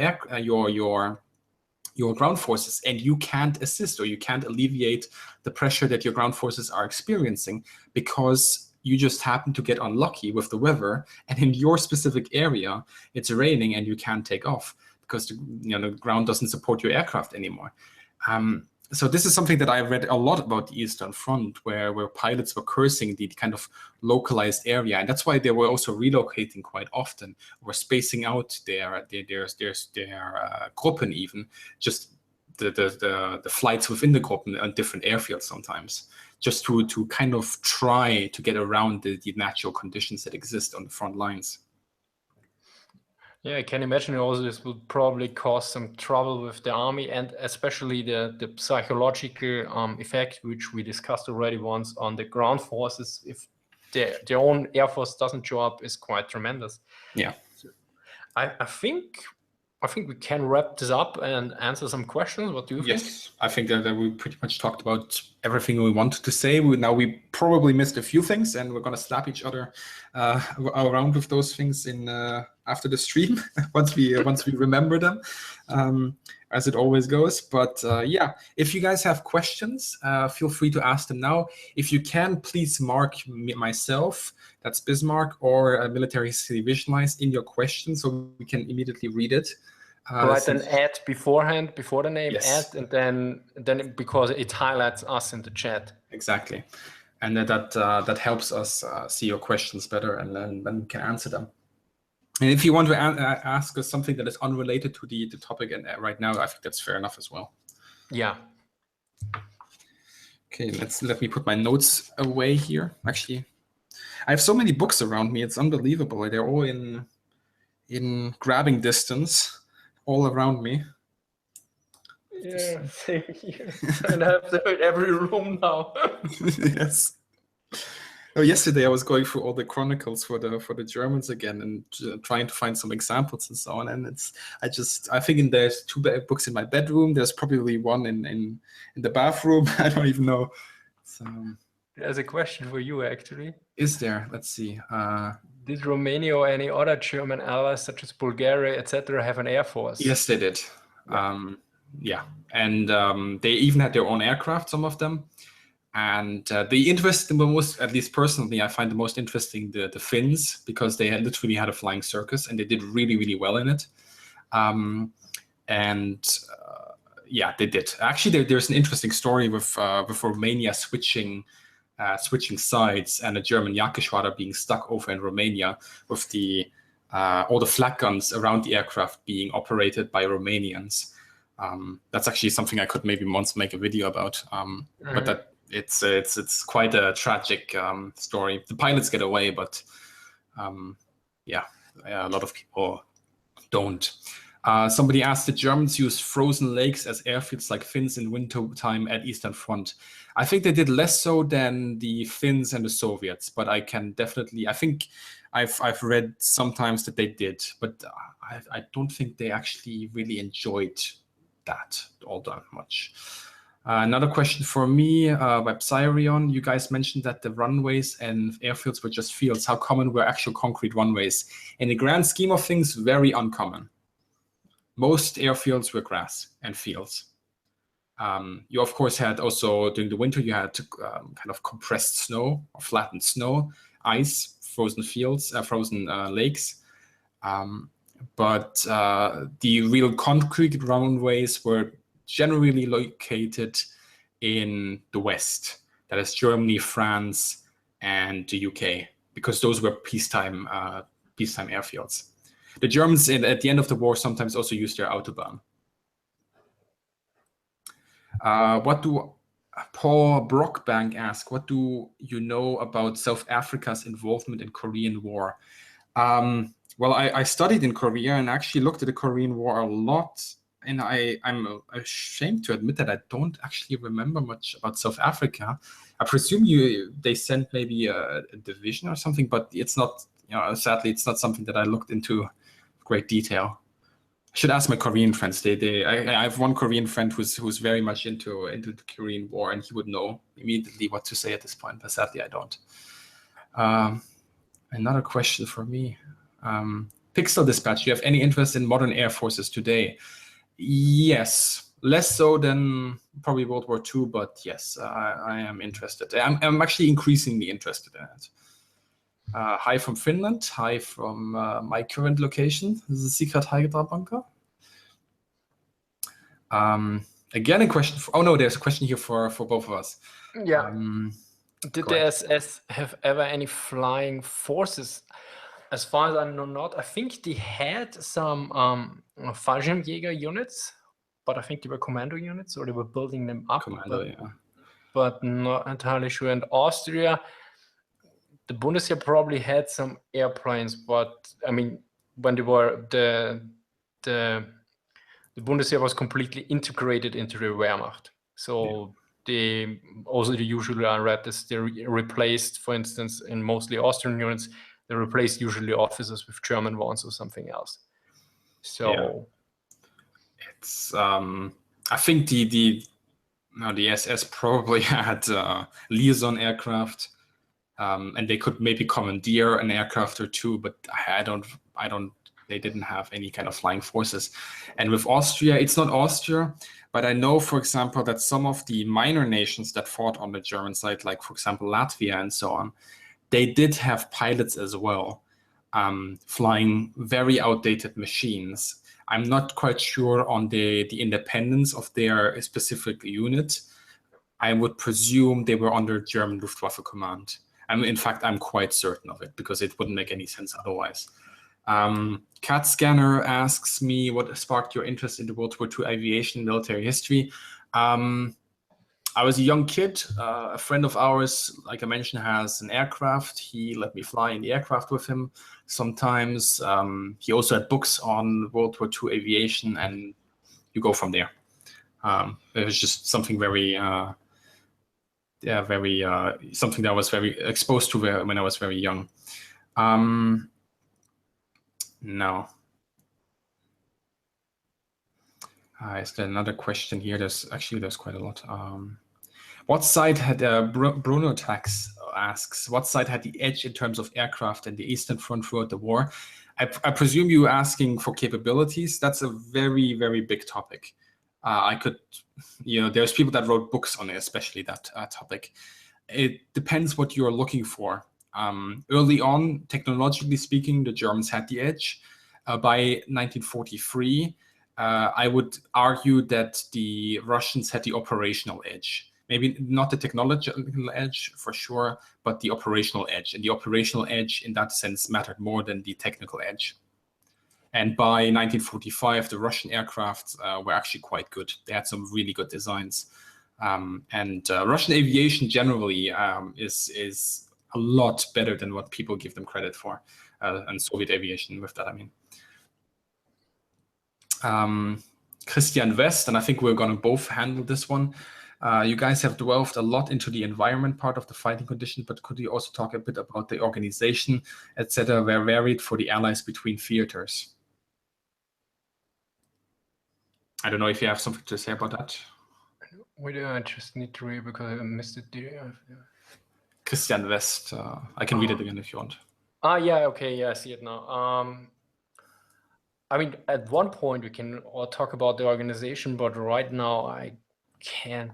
ground forces, and you can't assist or you can't alleviate the pressure that your ground forces are experiencing because you just happen to get unlucky with the weather, and in your specific area it's raining and you can't take off because the ground doesn't support your aircraft anymore. So this is something that I read a lot about the Eastern Front, where pilots were cursing the kind of localized area, and that's why they were also relocating quite often, or spacing out their Gruppen, even just the flights within the Gruppen on different airfields sometimes, just to kind of try to get around the natural conditions that exist on the front lines. Yeah, I can imagine also this would probably cause some trouble with the army, and especially the psychological effect, which we discussed already once on the ground forces. If their own air force doesn't show up, is quite tremendous. Yeah, so I think we can wrap this up and answer some questions. What do you think? Yes, I think that we pretty much talked about everything we wanted to say. We probably missed a few things, and we're going to slap each other around with those things in after the stream once we remember them, as it always goes. But yeah, if you guys have questions, feel free to ask them now. If you can, please mark myself, that's Bismarck, or Military History Visualized in your question so we can immediately read it. Write an ad beforehand, before the name, yes. ad, and then because it highlights us in the chat. Exactly, and that helps us see your questions better, and then we can answer them. And if you want to ask us something that is unrelated to the topic and right now, I think that's fair enough as well. Yeah. Okay, let me put my notes away here. Actually, I have so many books around me; it's unbelievable. They're all in grabbing distance, all around me. Yeah, same here. And I have them in every room now. Yes. Oh, yesterday I was going through all the chronicles for the Germans again and trying to find some examples and so on. And I think there's two books in my bedroom. There's probably one in the bathroom. I don't even know. So There's a question for you, actually. is there? Let's see. Did Romania or any other German allies, such as Bulgaria, etc., have an air force? Yes, they did. Yeah. Yeah, and they even had their own aircraft, some of them. And the most, at least personally, I find the most interesting the Finns, because they literally had a flying circus and they did really, really well in it. Yeah, they did. Actually, there's an interesting story with Romania switching sides and a German Jagdgeschwader being stuck over in Romania with all the flak guns around the aircraft being operated by Romanians. That's actually something I could maybe once make a video about. But it's quite a tragic story. The pilots get away, but yeah, a lot of people don't. Somebody asked, did Germans use frozen lakes as airfields like Finns in winter time at Eastern Front? I think they did less so than the Finns and the Soviets, but I think I've read sometimes that they did, but I don't think they actually really enjoyed that all that much. Another question for me, by Psyrion, you guys mentioned that the runways and airfields were just fields. How common were actual concrete runways? In the grand scheme of things, very uncommon. Most airfields were grass and fields. You, of course, had also, during the winter, you had kind of compressed snow or flattened snow, ice, frozen fields, frozen lakes. But the real concrete runways were generally located in the West. That is Germany, France, and the UK, because those were peacetime airfields. The Germans at the end of the war sometimes also used their Autobahn. What do Paul Brockbank ask? What do you know about South Africa's involvement in Korean War? Well, I studied in Korea and actually looked at the Korean War a lot. And I'm ashamed to admit that I don't actually remember much about South Africa. I presume they sent maybe a division or something, but it's not, sadly, it's not something that I looked into great detail. I should ask my Korean friends. I have one Korean friend who's very much into the Korean War, and he would know immediately what to say at this point, but sadly I don't. Another question for me. Pixel Dispatch, do you have any interest in modern air forces today? Yes, less so than probably World War II, but yes, I am interested. I'm actually increasingly interested in it. Hi from Finland. Hi from my current location. This is a secret Hydra bunker. Again, a question. There's a question here for both of us. Yeah. Did the SS have ever any flying forces? As far as I know, not. I think they had some Fallschirmjäger units, but I think they were commando units, or they were building them up. But not entirely sure. And Austria, the Bundesheer probably had some airplanes, but I mean, when they were the Bundesheer was completely integrated into the Wehrmacht. So they usually are read as they replaced, for instance, in mostly Austrian units, they replaced usually officers with German ones or something else. So it's I think the SS probably had liaison aircraft, and they could maybe commandeer an aircraft or two, but they didn't have any kind of flying forces. And with Austria, it's not Austria, but I know, for example, that some of the minor nations that fought on the German side, like, for example, Latvia and so on, they did have pilots as well, flying very outdated machines. I'm not quite sure on the independence of their specific unit. I would presume they were under German Luftwaffe command. In fact, I'm quite certain of it, because it wouldn't make any sense otherwise. Cat Scanner asks me what sparked your interest in the World War II aviation military history. I was a young kid. A friend of ours, like I mentioned, has an aircraft. He let me fly in the aircraft with him sometimes. He also had books on World War II aviation, and you go from there. It was just something very very something that I was very exposed to when I was very young. No. Is there another question here? There's quite a lot. What side had Bruno Tax asks? What side had the edge in terms of aircraft in the Eastern Front throughout the war? I presume you asking for capabilities. That's a very, very big topic. I could, there's people that wrote books on it, especially that topic. It depends what you're looking for. Early on, technologically speaking, the Germans had the edge. By 1943, I would argue that the Russians had the operational edge. Maybe not the technological edge for sure, but the operational edge. And the operational edge in that sense mattered more than the technical edge. And by 1945, the Russian aircraft were actually quite good. They had some really good designs. And Russian aviation generally is a lot better than what people give them credit for. And Soviet aviation with that, I mean. Christian West, and I think we're going to both handle this one. You guys have delved a lot into the environment part of the fighting condition, but could you also talk a bit about the organization, etc., were varied for the Allies between theaters? I don't know if you have something to say about that. Wait, I just need to read because I missed it. Christian West. I can read it again if you want. Yeah, okay, yeah, I see it now. I mean, at one point we can all talk about the organization, but right now I can't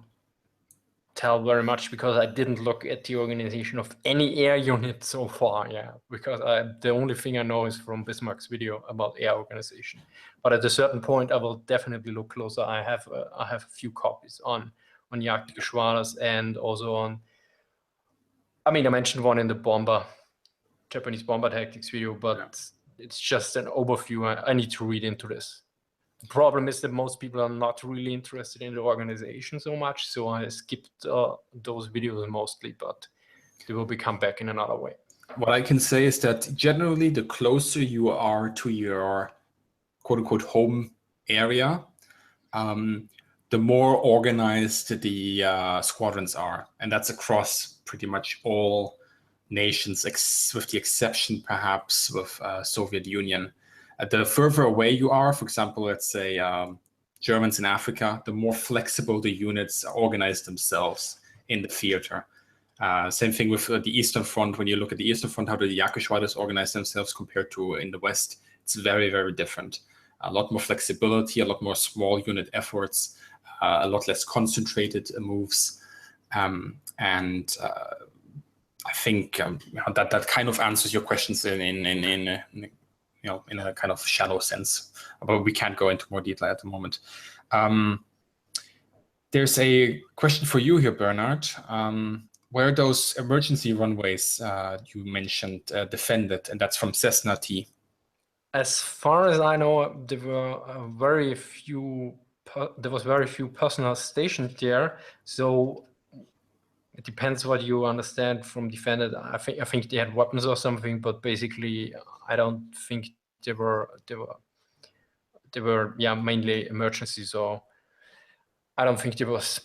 tell very much because I didn't look at the organization of any air unit so far. Yeah, because the only thing I know is from Bismarck's video about air organization. But at a certain point, I will definitely look closer. I have a few copies on Jagdgeschwaders and also on. I mean, I mentioned one in the Japanese bomber tactics video, but it's just an overview. I need to read into this. The problem is that most people are not really interested in the organization so much, so I skipped those videos mostly, but they will become back in another way. What I can say is that generally the closer you are to your quote-unquote home area, the more organized the squadrons are. And that's across pretty much all nations, with the exception perhaps with Soviet Union. The further away you are, for example, let's say Germans in Africa, the more flexible the units organize themselves in the theater. Same thing with the Eastern Front. When you look at the Eastern Front, how the Jagdgeschwaders organize themselves compared to in the West, it's very, very different. A lot more flexibility, a lot more small unit efforts, a lot less concentrated moves. And I think that kind of answers your questions in a kind of shallow sense, but we can't go into more detail at the moment. There's a question for you here, Bernard. Where those emergency runways you mentioned defended, and that's from Cessna T. As far as I know, there were very few personnel stationed there. So it depends what you understand from defended. I think they had weapons or something, but basically, I don't think they were mainly emergencies. So I don't think there was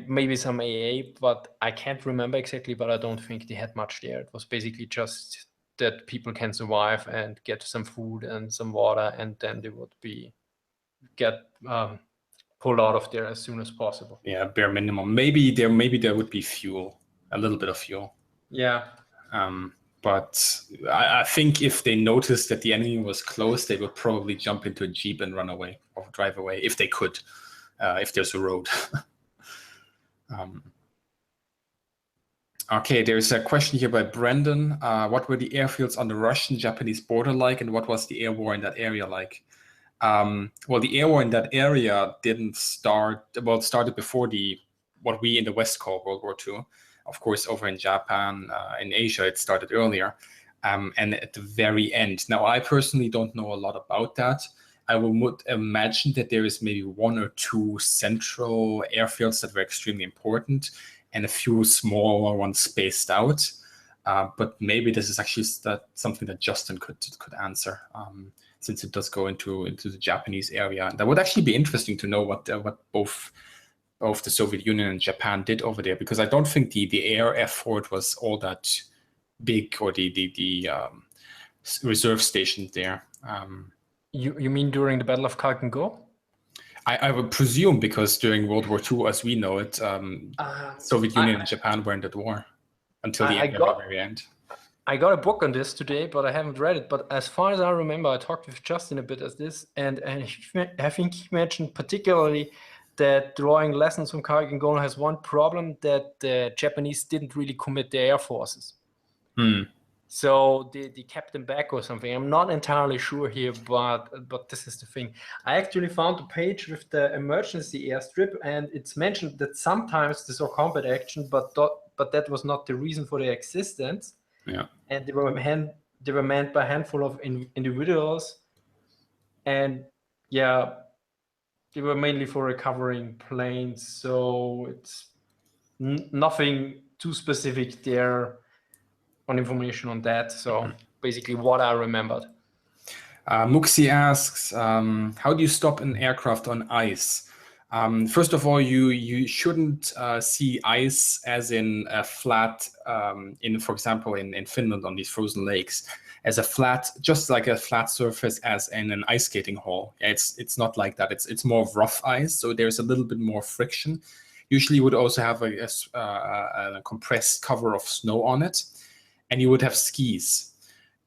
maybe some AA, but I can't remember exactly. But I don't think they had much there. It was basically just that people can survive and get some food and some water, and then they would get pulled out of there as soon as possible. Yeah, bare minimum. Maybe there would be fuel, a little bit of fuel. Yeah. But I think if they noticed that the enemy was close, they would probably jump into a Jeep and run away or drive away if they could, if there's a road. Okay, there's a question here by Brendan. What were the airfields on the Russian-Japanese border like, and what was the air war in that area like? Well, the air war in that area didn't start, well, it started before what we in the West call World War II. Of course, over in Japan, in Asia, it started earlier. And at the very end. Now, I personally don't know a lot about that. I would imagine that there is maybe one or two central airfields that were extremely important and a few smaller ones spaced out. But maybe this is actually something that Justin could answer, since it does go into the Japanese area. That would actually be interesting to know what both both the Soviet Union and Japan did over there, because I don't think the air effort was all that big, or the reserve stations there. You mean during the Battle of Khalkhin-Gor? I would presume, because during World War II, as we know it, Soviet Union and Japan were in that war until the very end. I got a book on this today, but I haven't read it. But as far as I remember, I talked with Justin a bit as this, and I think he mentioned particularly that drawing lessons from Khalkhin-Gor has one problem, that the Japanese didn't really commit their air forces. So they kept them back or something. I'm not entirely sure here, but this is the thing. I actually found a page with the emergency airstrip, and it's mentioned that sometimes they saw combat action, but that was not the reason for their existence. Yeah. And they were manned by a handful of individuals, and yeah, they were mainly for recovering planes. So it's nothing too specific there on information on that. So basically what I remembered. Muxi asks, how do you stop an aircraft on ice? First of all, you shouldn't see ice as in a flat, for example, in Finland on these frozen lakes, as a flat, just like a flat surface as in an ice skating hall. It's not like that. It's more of rough ice, so there's a little bit more friction. Usually, you would also have a compressed cover of snow on it, and you would have skis.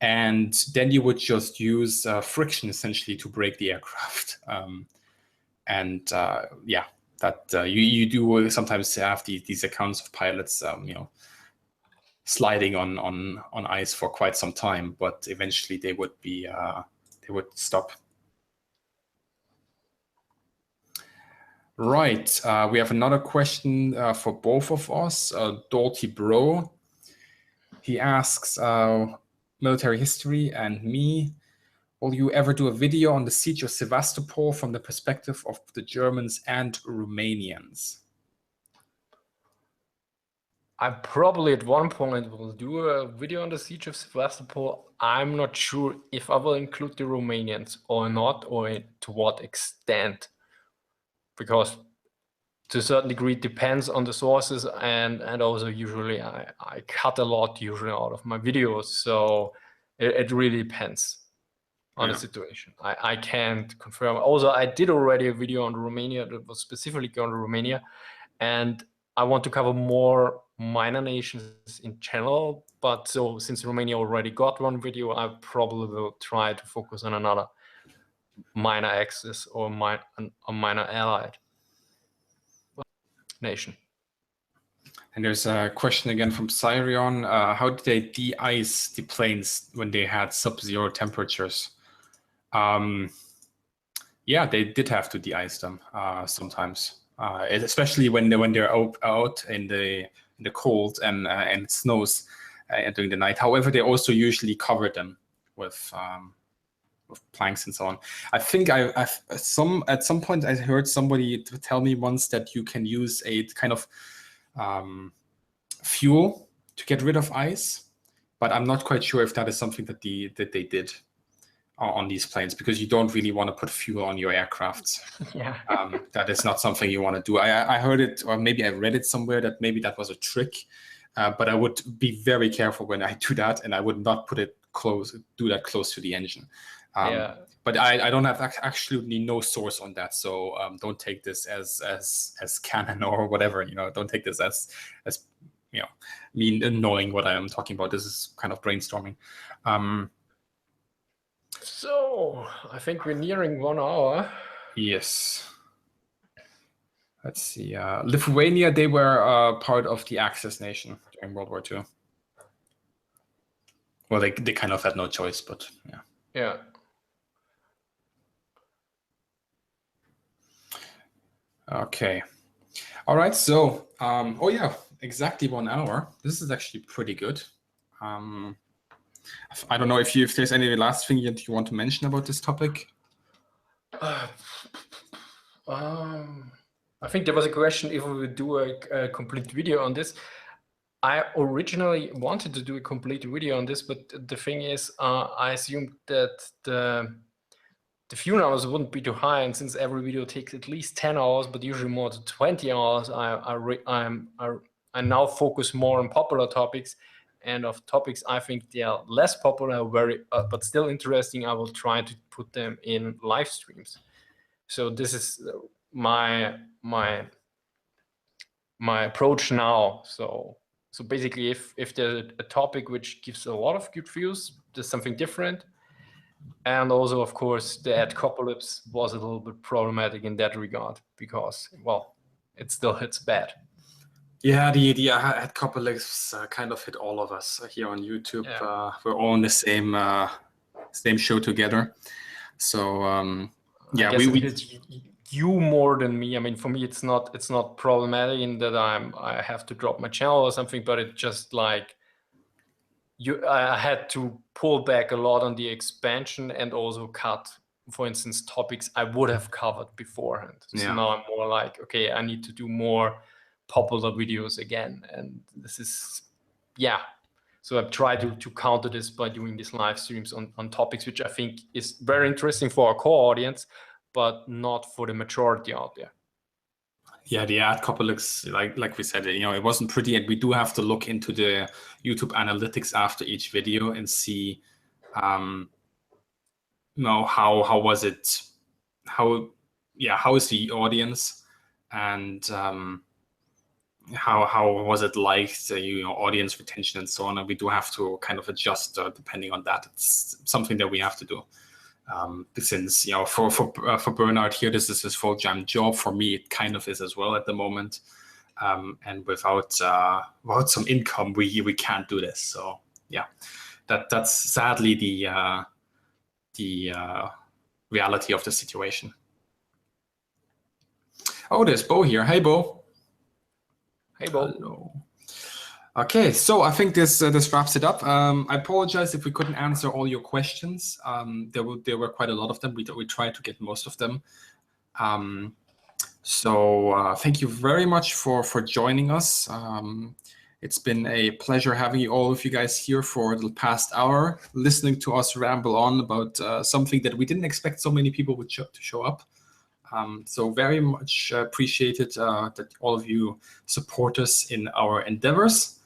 And then you would just use friction essentially to brake the aircraft. You do sometimes have these accounts of pilots, sliding on ice for quite some time, but eventually they would stop. Right, we have another question for both of us. Dorothy Bro, he asks, military history and me. Will you ever do a video on the siege of Sevastopol from the perspective of the Germans and Romanians? I probably at one point will do a video on the siege of Sevastopol. I'm not sure if I will include the Romanians or not, or to what extent, because to a certain degree it depends on the sources, and also usually I cut a lot usually out of my videos, so it really depends on the situation. I can't confirm. Also, I did already a video on Romania that was specifically on Romania, and I want to cover more minor nations in general, but so since Romania already got one video, I probably will try to focus on another minor axis or a minor allied nation. And there's a question again from Cyrion. How did they de-ice the planes when they had sub-zero temperatures? Yeah, they did have to de-ice them sometimes, especially when they're out in the cold and it snows during the night. However, they also usually cover them with planks and so on. I think at some point I heard somebody tell me once that you can use a kind of fuel to get rid of ice, but I'm not quite sure if that is something that they did on these planes, because you don't really want to put fuel on your aircraft. Yeah. That is not something you want to do. I heard it, or maybe I read it somewhere, that maybe that was a trick, but I would be very careful when I do that, and I would not do that close to the engine. But I don't have actually no source on that, so don't take this as canon or whatever. Don't take this as me knowing what I am talking about. This is kind of brainstorming. So I think we're nearing 1 hour. Yes. Let's see. Lithuania, they were part of the Axis nation during World War II. Well, they kind of had no choice, but yeah. Yeah. Okay. All right. So, oh yeah, exactly 1 hour. This is actually pretty good. I don't know if there's any last thing that you want to mention about this topic. I think there was a question if we would do a complete video on this. I originally wanted to do a complete video on this, but the thing is, I assumed that the view numbers wouldn't be too high, and since every video takes at least 10 hours, but usually more to 20 hours, I now focus more on popular topics, and of topics I think they are less popular, but still interesting. I will try to put them in live streams. So this is my approach now. So basically, if there's a topic which gives a lot of good views, there's something different. And also, of course, the adcopolis was a little bit problematic in that regard because, well, it still hits bad. Yeah, the adcopolis kind of hit all of us here on YouTube. Yeah. We're all in the same show together. So yeah, I guess it hits you more than me. I mean, for me, it's not problematic in that I have to drop my channel or something, but it just like I had to pull back a lot on the expansion and also cut, for instance, topics I would have covered beforehand. So now I'm more like, okay, I need to do more popular videos again, and this is, yeah. So I've tried to counter this by doing these live streams on topics which I think is very interesting for our core audience, but not for the majority out there. Yeah, the adcopolis, like we said, it wasn't pretty, and we do have to look into the YouTube analytics after each video and see, how was it, how is the audience, and how was it liked, audience retention and so on. And we do have to kind of adjust depending on that. It's something that we have to do. Since for Bernard here, this is his full-time job. For me, it kind of is as well at the moment, and without some income, we can't do this. So yeah, that's sadly the reality of the situation. Oh, there's Bo here. Hey, Bo. Hey, Bo. Hello. Okay, so I think this wraps it up. I apologize if we couldn't answer all your questions. There were quite a lot of them. We tried to get most of them. So thank you very much for joining us. It's been a pleasure having all of you guys here for the past hour, listening to us ramble on about something that we didn't expect so many people would show up. So very much appreciated that all of you support us in our endeavors.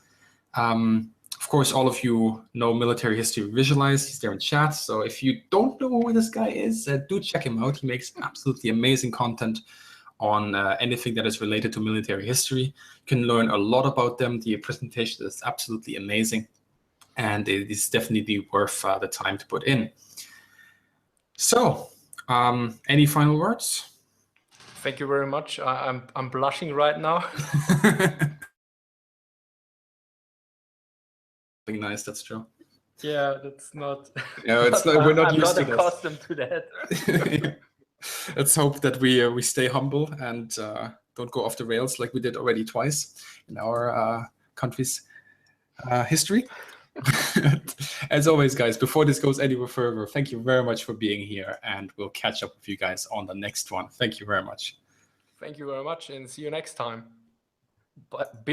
Of course, all of you know Military History Visualized. He's there in chat. So if you don't know who this guy is, do check him out. He makes absolutely amazing content on anything that is related to military history. You can learn a lot about them. The presentation is absolutely amazing, and it is definitely worth the time to put in. So, any final words? Thank you very much. I'm blushing right now. Nice, that's true. Yeah, that's not. Yeah, it's not. We're not used to this. I'm not accustomed to that. Let's hope that we stay humble and don't go off the rails like we did already twice in our country's history. As always, guys, before this goes anywhere further, thank you very much for being here, and we'll catch up with you guys on the next one. Thank you very much. Thank you very much, and see you next time. But